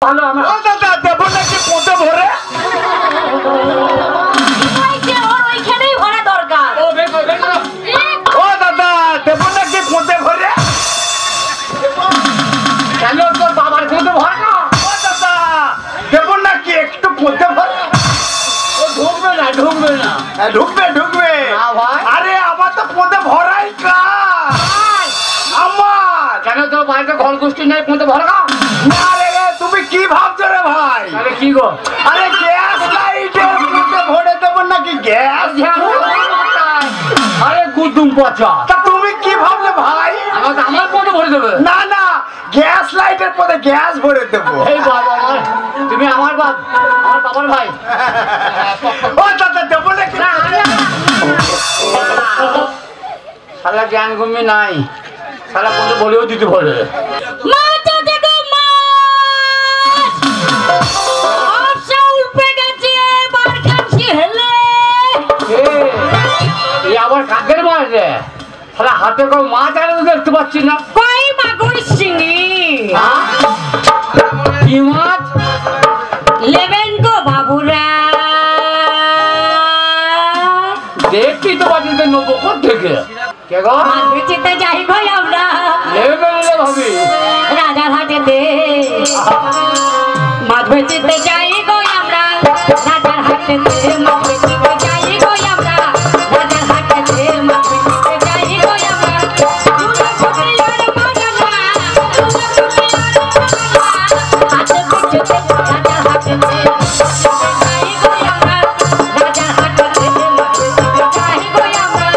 ভালো আমার ও দাদা দেব নাকি পোঁতে ভরে ওইখানেই ভরা দরকার ও দাদা দেব নাকি পোঁতে ভরে কেন তোর বাবার পোঁতে ভরে না ও দাদা দেব নাকি একটু পোঁতে ভরে ও ঢুকবে না ঢুকবে না ঢুকবে ঢুকবে না ভাই আরে আমার তো পোঁতে ভরাই কাজ আমার কেন তোর বাড়িতে ঘর গোষ্ঠী নেই পোঁতে ভরে না না রে তুমি কি ভাবছো রে ভাই তাহলে কি গো আরে গ্যাস লাইটের পোঁতে ভরে দেব নাকি গ্যাস আরে গুদুম পচা তা তুমি কি ভাবলে ভাই আমার পোঁতে ভরে দেবে না না গ্যাস লাইটের পরে গ্যাস ভরে দেবো এই বাবা আমার তুমি আমার বাপ আমার বাবার ভাই ও দাদা দেবো নাকি শালা জ্ঞান ঘুমি নাই শালা কোন বলেও দিতে বলে আবার কাকের মাছ রে শালা হাতে কেউ মাছ আরে দেখতে পাচ্ছি না কই মাগুর শিঙি কি মাছ লেবেন গো বাবুরা দেখছি তো বাজিতে নেবো থেকে কে গো মাছ বেচিতে যাই গো আমরা নেবে বলে ভাবি রাজার হাটেতে মাছ বেচিতে যাই গো আমরা রাজার হাটেতে মাছ বেচিতে যাই গো আমরা রাজার হাটেতে মাছ বেচিতে যাই গো আমরা দুলা ফুটিয়ার মাগনা দুলা ফুটিয়ার মাগনা হাতে বেচিতে রাজার হাটেতে যাই গো আমরা রাজার হাটেতে মাছ বেচিতে যাই গো আমরা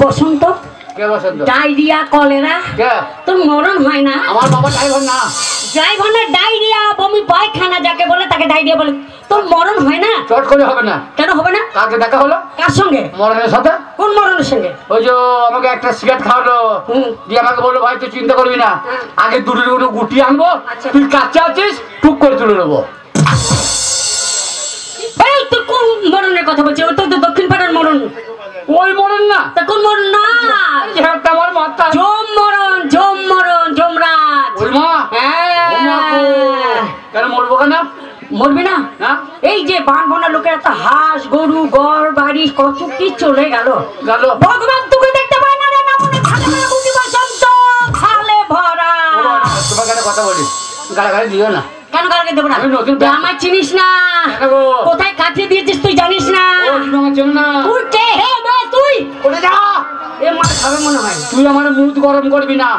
বসন্ত ডায়রিয়া কলেরা তোর মরণ হয় না আমার বাবা ড্রাইভার না ড্রাইভার না ডায়রিয়া বমি পায়খানা যাকে বলে তাকে ডায়রিয়া বলে তোর মরণ হয় না চট করে হবে না কেন হবে না কাকে দেখা হলো কার সঙ্গে মরণের সাথে কোন মরণের সঙ্গে ওই যে আমাকে একটা সিগারেট খাওয়ালো দিয়ে আমাকে বললো ভাই তুই চিন্তা করবি না আগে দুটো দুটো গুটি আনবো তুই কাচ্চা আছিস টুক করে তুলে নেবো এই তুই কোন মরণের কথা বলছিস ওই তো দক্ষিণ পাড়ার মরণ ওই মরণ না তা কোন মরণ না মাঝে একটা আমার মাথা যমরাজ। ওই মা ও মা গো। কেন মরবো কেন? মরবি না? হ্যাঁ? এই যে বানবনা লোকের একটা হাঁস গরু ঘর বাড়ি কত কি চলে গেল। ভগবান তোকে দেখতে পায় না রে, না মনে থাকে না বুঝি বসন্ত খালে ভরা। তোমার কাছে কথা বলি, গালাগালি দিও না। কেন গালাগালি দেবো না? আমি নতুন তুই আমায় চিনিস না। কেন গো? কোথায় কাটিয়ে দিয়েছিস তুই জানিস না? ও তুমি আমার চেনো না। তুই কে হে বে তুই? কোথায় যা? এ মার খাবে মনে হয়। তুই আমার মুখ গরম করবি না।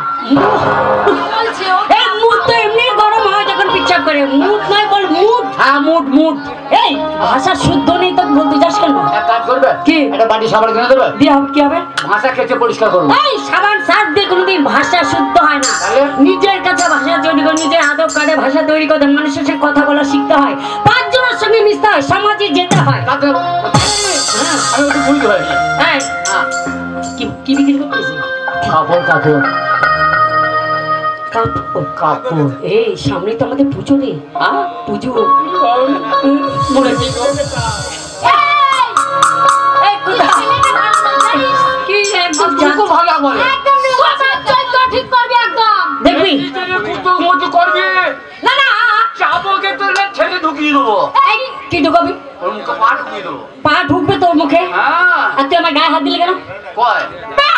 এই মুড তো এমনি গরম হয় যখন পিচ্ছাপ করে। মুড নয় বল মুড। হ্যাঁ মুড। এই ভাষা শুদ্ধ নেই তো বলতে যাস কেন? এক কাজ করবে কি? একটা বাটি সাবান কিনে দেবে, দিয়ে হবে কি হবে? ভাষা খেতে পরিষ্কার করবো। এই সাবান সার দিয়ে কোনোদিন ভাষা শুদ্ধ হয় না। তাহলে? নিজের কাছে ভাষা তৈরি করে, নিজের আদব কাটে ভাষা তৈরি করে মানুষের সাথে কথা বলা শিখতে হয়, 5 জনের সঙ্গে মিশতে হয়, সমাজে যেতে হয়। আমি একটু ভুল হয়। এই, কি বিক্রি করতেছি? কাপড় কাপড়। এই সামনে তো আমাদের পুজো রে। পুজো মনে কি খুব ভালো বলে দেখবি করবি না না চাপকে তো ছেলে ঢুকিয়ে দেবো। কি ঢুকাবি? ওর মুখে পা ঢুকিয়ে দেবো। পা ঢুকবে তোর মুখে? হ্যাঁ আর তুই আমার গায়ে হাত দিলে কেন? কয়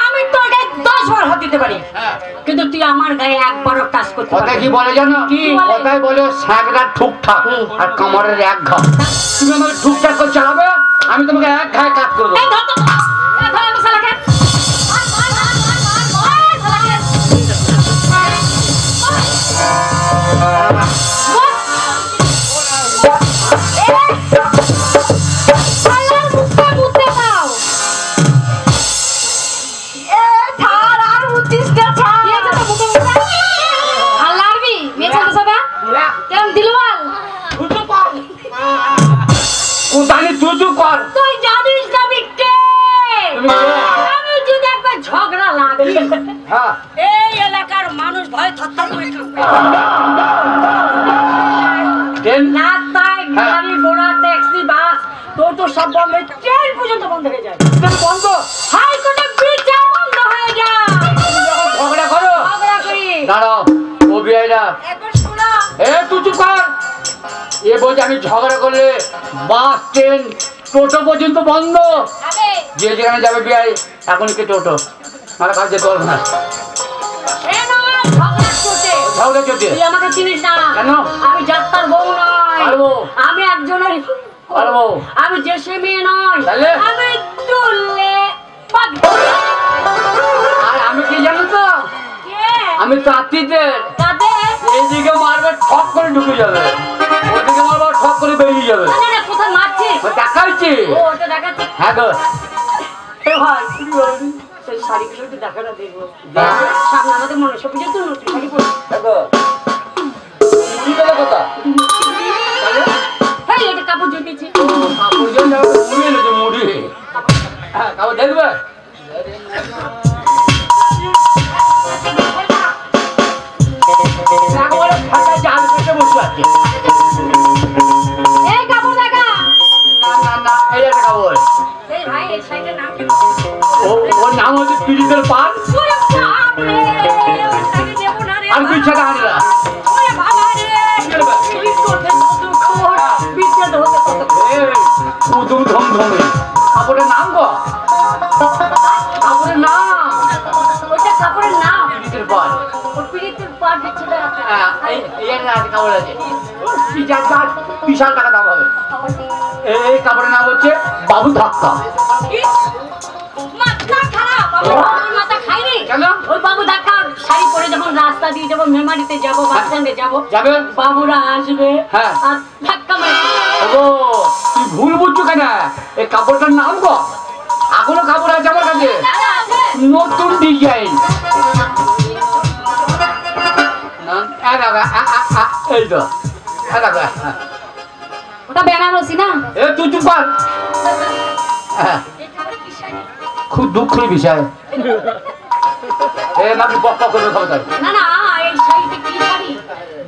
আমি তোর গায়ে 10 বার হাত দিতে পারি, হ্যাঁ কিন্তু তুই আমার গায়ে একবারও টাচ করতে কথা পারবি কি বলে জানো? কি বলে? কথাই বলে স্যাঁকড়া ঠুকঠাক আর কামড়ের এক ঘা। তুমি আমাকে ঠুকঠাক করে চালাবে, আমি তোমাকে এক ঘায়ে কাজ করে এই দেবো। ধর তো, এই ধর আমার শালাকে। শালার মুখটা মুতে দাও। তুই জানিস না আমি কে? আমি যদি একবার ঝগড়া লাগে হ্যাঁ এই এলাকার মানুষ ভয় থরথর করে কাঁপবে। রাস্তায় গাড়ি ঘোড়া ট্যাক্সি বাস টোটো সব বন্ধ হয়ে ট্রেন পর্যন্ত বন্ধ হয়ে যায়। বন্ধ। হাইকোর্টে বিচার বন্ধ হয়ে যায়। ঝগড়া করো। ঝগড়া করি। দাঁড়াও ও বিআইরা, একবার শোনা। তুই চুপ কর। এ বলছে আমি ঝগড়া করলে বাস ট্রেন টোটো পর্যন্ত বন্ধ। আবে যে যেখানে যাবে বিআই এখনই কে টোটো আমার কাছে যেতে পারবো না। এ নয় ঝগড়া করতে। ঝগড়া চলছে। তুই আমাকে চিনিস না। কেন? আমি যাত্রার বউ নয়। পারবো। আমি একজনের পারবো। আমি যে সে মেয়ে নয়। তাহলে? আমি তুললে আর আমি কি জানো তো? আমি তাঁতিতে কাদের? এইদিকে মারবে ঠক করে ঢুকে যাবে, ওদিকে মারবে ঠক করে বেরিয়ে যাবে। না না কোথায় মারছিস? দেখাচ্ছি। ও ওটা দেখাচ্ছিস? হ্যাঁ গো। এ ভাই সেই শাড়িগুলো একটু দেখাটা দেখবো। সামনে আমাদের মনসা পুজো তো নতুন শাড়ি পরবি। হ্যাঁ গো। মুড়ি পেলে কথা। হ্যাঁ এটা কাপড় জুটিয়েছি। কাপড় জন্য যাবে মুড়ি এনেছে মুড়ি। হ্যাঁ কাপড় দেখবে? একবারে ফাটা জাল কেটে বসে আছে। এই কাপড় দেখা। না এই একটা কাপড়। এই ভাই এই শাড়িটার নাম কি? ওর নাম হচ্ছে পিরিতের পান। ওরে বাপ রে, ওই শাড়ি দেবো না রে। আর পিছাটা হাঁড়িরা। ওরে বাবা রে, বিট করতে কতক্ষণ, বিটটা হতে কতক্ষণ। উদুম ধমধমে কাপড়ের নাম গো, কাপড়ের নাম ওইটা কাপড়ের নাম। পিরিতের পান। ওর পিড়িতের পাট বিচ্ছেটা আছে। হ্যাঁ এই কাপড় আছে, বিশাল টাকা দাম হবে। এই কাপড়ের নাম হচ্ছে বাবু ধাক্কা। কি? মাথা খারাপ, আমার মাথা খাইনি। কেন? ওই বাবু ধাক্কা শাড়ি পরে যখন রাস্তা দিয়ে যাবো, মেমারিতে যাবো, বাস স্ট্যান্ডে যাবো, যাবে? বাবুরা আসবে হ্যাঁ। আর ধাক্কা মারবে। ওগো তুই ভুল বুঝছো কেন? এই কাপড়টার নাম গো, এখনো কাপড় আছে আমার কাছে, দাদা আছে? নতুন ডিজাইন। এই তো ওটা বেনারসি না? এ তুই চুপ কর। খুব দুঃখের বিষয়। আপনি বক করবে খবরদার। না না এই শাড়িটা কি শাড়ি?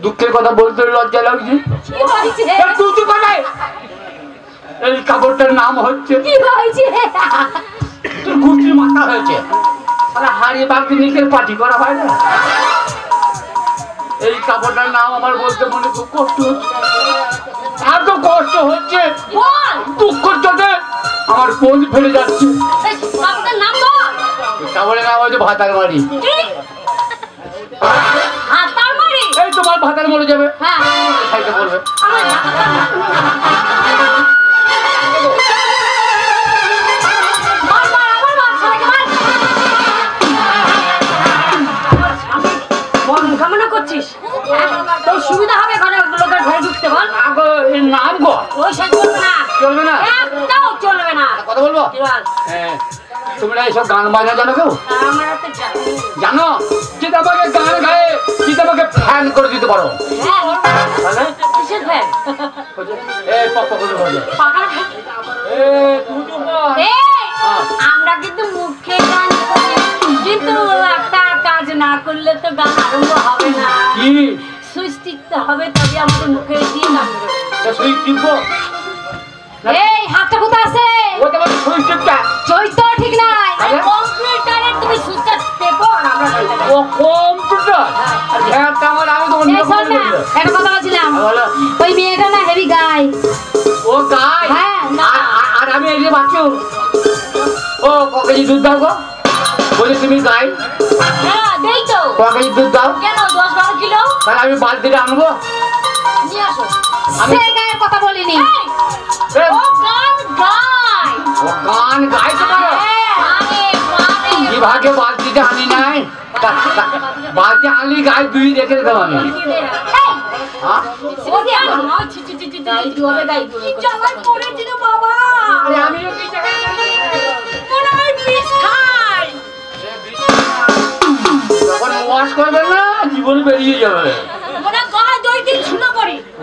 দুঃখের কথা বলতে লজ্জা লাগছে। কি হয়েছে? তুই চুপ কর। এই কাপড়টার নাম হচ্ছে কি হয়েছে? তোর গুটির মাথা হয়েছে। দাঁড়িয়ে বাকি নিকের পার্টি করা হয় না। এই কাপড়টার নাম আমার বলতে মনে খুব কষ্ট হচ্ছে, এত কষ্ট হচ্ছে, বল দুঃখের চোটে আমার কোন ফেলে যাচ্ছে। এই কাপড়টার নাম বল। এই কাপড়ের নাম হচ্ছে ভাতার বাড়ি। কি? হাতার বাড়ি? এই তোমার ভাতার মরে যাবে, হ্যাঁ খাইতে বলবে। আমার হাতার নাম। মার মার আমার মার সবাইকে মার। বল মুখামনা করছিস? তোর সুবিধা হবে ঘরে লোকের ঘরে ঢুকতে বল। আগো এর নাম গো ওই সব চলবে না, চলবে না, একটাও চলবে না। কথা বলবো। কি বল? হ্যাঁ, তোমরা এইসব গান বাজনা জানো কেউ? আমার হাতে জানি। জানো যে তোমাকে গান গায়ে কি তোমাকে ফ্যান করে দিতে পারো। হ্যাঁ তাহলে কিসের ফ্যান? এই পপ করে বলে পাকার ফ্যান? তুই তো বল। এই, আমরা কিন্তু মুখে গান করি, কিন্তু একটা কাজ না করলে তো গান আরম্ভ হবে না। কি সুইচ টিপতে হবে, তবে আমাদের মুখে দিয়ে গান করবে। সুইচ টিপবো? এই হাতটা কোথায় আছে? ও তোমার সুইচ টিপটা চৈত্র ঠিক নাই। আরে? কম্পিউটারে তুমি সুইচটা টেপো আর আমরা গানটা গাই। ও কম্পিউটার আর হ্যাঁটা আমার আমি তো অন্য এই শোন না, একটা কথা বলছিলাম, বলো। ওই মেয়েটা না হেভি গায়। ও গাই হ্যাঁ, না। আর আমি এই যে বাচ্চু ও ক কেজি দুধ দাও গো, বলি তুমি গাই হ্যাঁ দেই তো। ক কেজি দুধ দাও, কেন 10-12 কিলো তাহলে আমি বালতিটা আনবো। নিয়ে আসো। আমি- সে গায়ের কথা বলিনি। এ, ও গান গায়। ও গান গাইতে পারো? কি ভাগে বালতিটা আনি নাই, বালতি আনলি গাই দুই রেখে দিতাম আমি। হ্যাঁ? আরে আমিও কি জায়গায় তখন ওয়াশ করবেন না, জীবন বেরিয়ে যাবে।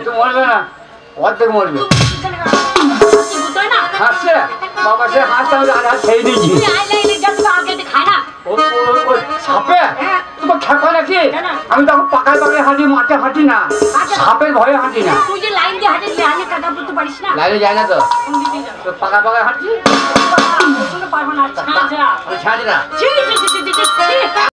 তো মরবে না, অর্ধেক মরবে। হাসছে বাবা, সে হাসতে আমি আর হাত ছেড়ে দিয়েছি। ও সাপে তোমার খেপা নাকি? আমি তখন পাকায় পাকায় হাঁটি, মাঠে হাঁটি না, সাপের ভয়ে হাঁটি না। তুই যে লাইন দিয়ে হাঁটিস, লাইনে কাটা পড়তে পারিস না। লাইনে যায় না তো, তো পাকায় পাকায় হাঁটছি, পারবো না, ছাড়া। আমি ছাড়ি না। ছি, ছি, ছি, ছি, ছি, ছি।